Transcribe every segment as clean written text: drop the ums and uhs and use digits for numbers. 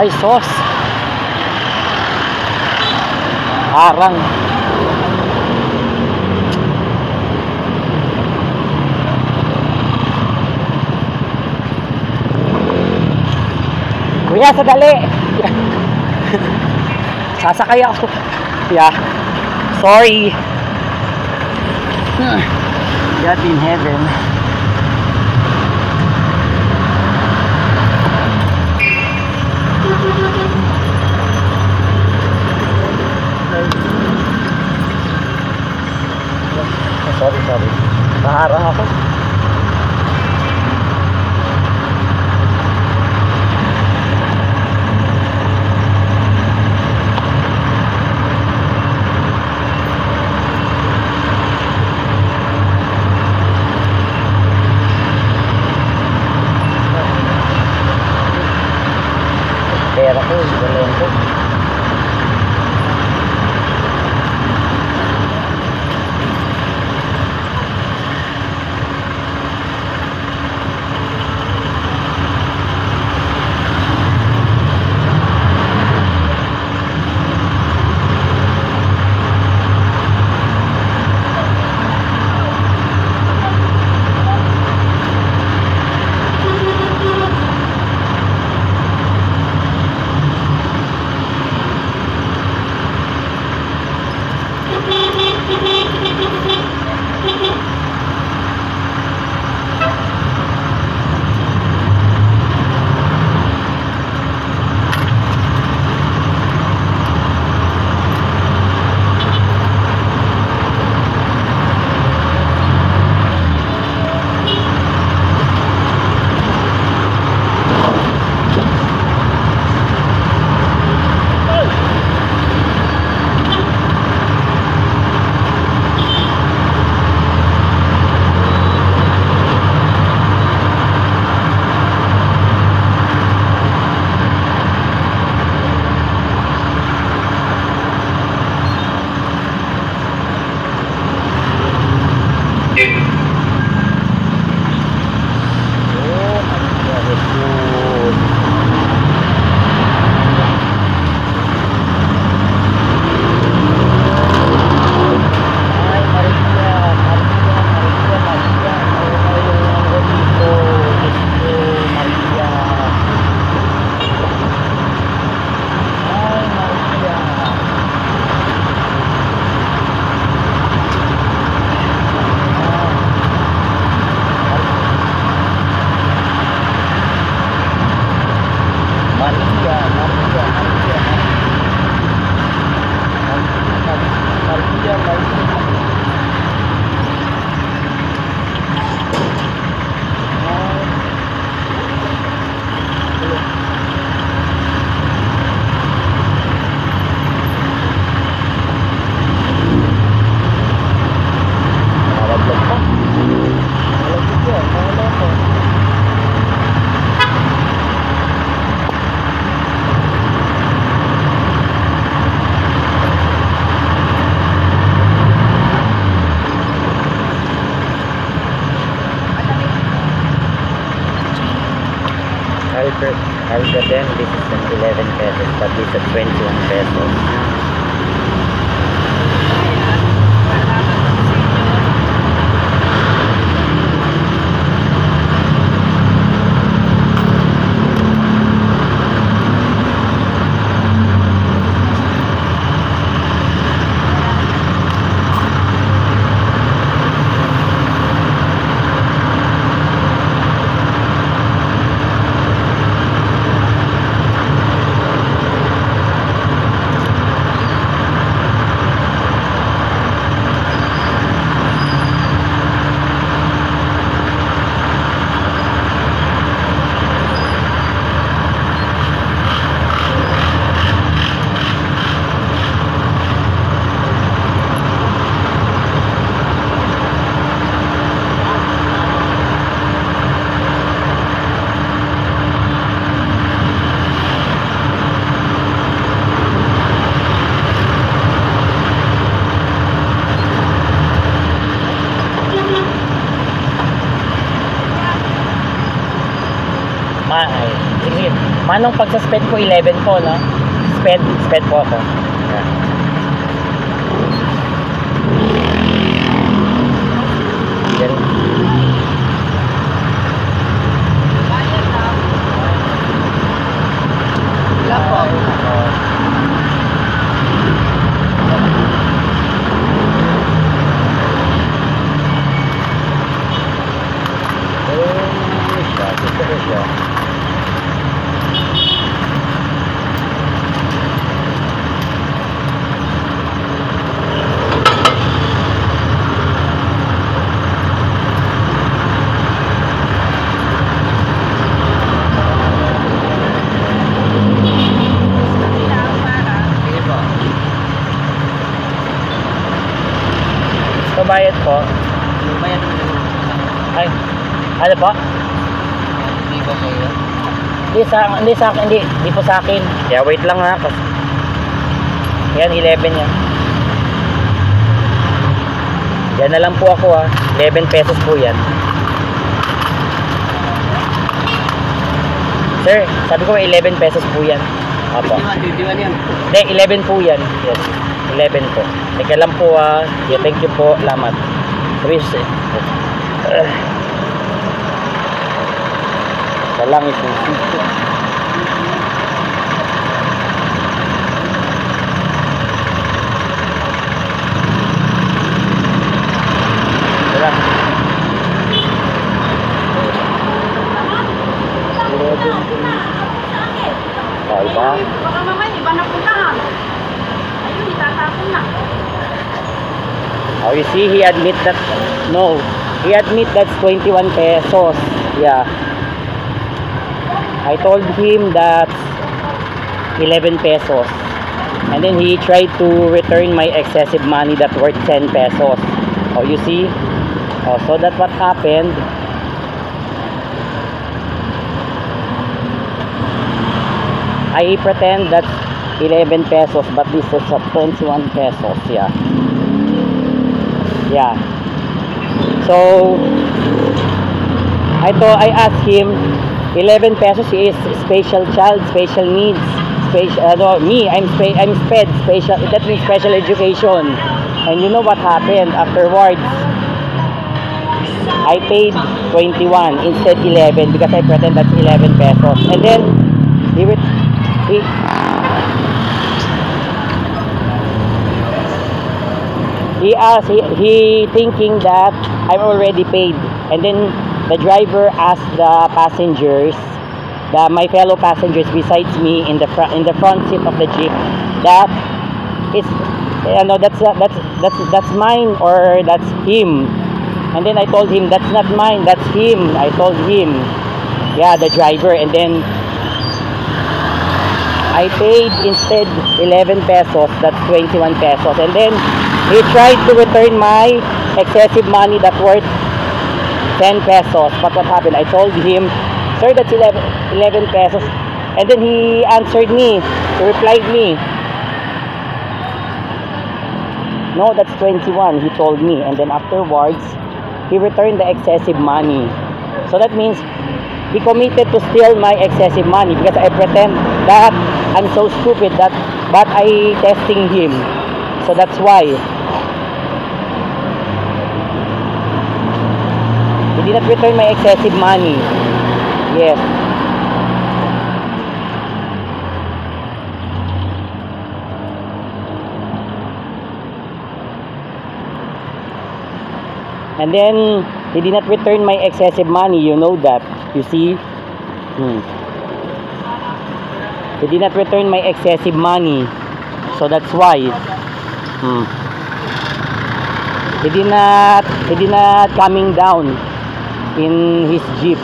Ay, sos. Arang. Kuya, sadali. Sasakay ako. Yeah. Sorry. God in heaven. Sorry. Naharang ako. Pera ko, galon ko. Algaden, this is at 11 pesos, but this is at 21 pesos. Manong pag-suspend po 11 po, no? Sped po ako. Yeah. Yan. Wala po. Siya. Bayad po. Bayad mo. Ay, ano po? Hindi ba kayo? Hindi po sa akin. Kaya wait lang ha. Kasi yan, 11 yan. Yan na lang po ako ha. 11 pesos po yan. Sir, sabi ko 11 pesos po yan. Apo. 21 yan. Hindi, 11 po yan. Yes, 11 po. Teka lang po ha. Yeah, thank you po. Salamat. Salang isusi. Salang. Oh, iba? Baka mamaya, iba na puntahan. Ayun, itatapon na. Oh, you see, he admit that, no, he admit that's 21 pesos. Yeah. I told him that's 11 pesos. And then he tried to return my excessive money that worth 10 pesos. Oh, you see? Oh, so that's what happened. I pretend that's 11 pesos, but this is 21 pesos. Yeah. Yeah. So I asked him 11 pesos is special child, special needs, special me, I'm SPED, special, that means special education. And you know what happened afterwards? I paid 21 instead 11 because I pretend that's 11 pesos. And then he thinking that I'm already paid, and then the driver asked the passengers, my fellow passengers besides me in the front seat of the jeep, that it's that's mine or that's him. And then I told him that's not mine, that's him. I told him, yeah, the driver. And then I paid instead 11 pesos, that's 21 pesos. And then he tried to return my excessive money that worth 10 pesos. But what happened? I told him, sir, that's 11 pesos. And then he answered me, he replied me, no, that's 21, he told me. And then afterwards, he returned the excessive money. So that means he committed to steal my excessive money because I pretend that I'm so stupid that, but I testing him. So that's why he did not return my excessive money. Yes. And then he did not return my excessive money, you know that, you see. He did not return my excessive money, so that's why he did not coming down in his jeep.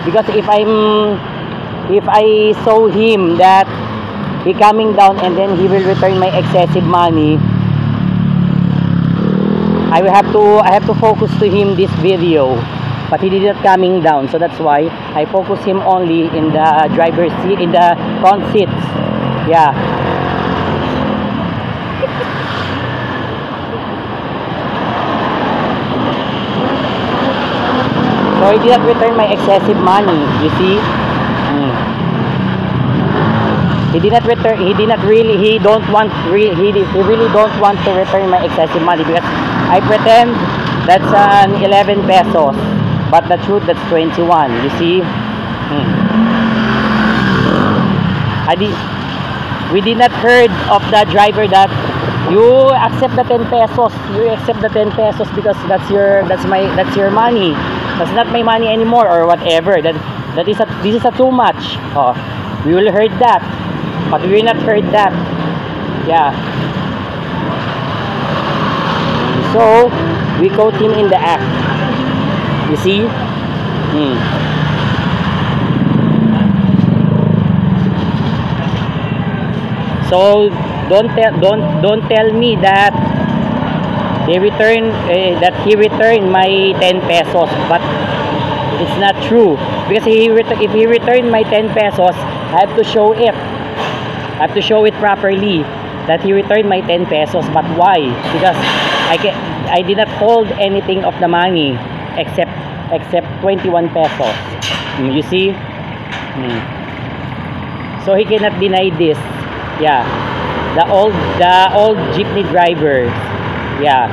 Because if I saw him that he coming down and then he will return my excessive money, I have to focus to him this video, but he did not coming down, so that's why I focus him only in the driver's seat, in the front seats. Yeah. So he did not return my excessive money, you see. He did not return. He did not really. He don't want. He really don't want to return my excessive money because I pretend that's an 11 pesos, but the truth that's 21. You see. We did not heard of the driver that you accept the 10 pesos. You accept the 10 pesos because that's your money. That's not my money anymore or whatever. This is a too much. Oh, we will heard that. But we not heard that. Yeah. So we caught him in the act. You see? So don't tell me that he returned my 10 pesos, but it's not true because if he returned my 10 pesos, I have to show it. I have to show it properly that he returned my 10 pesos. But why? Because I did not hold anything of the money except 21 pesos. You see? So he cannot deny this. Yeah. The old jeepney drivers. Yeah.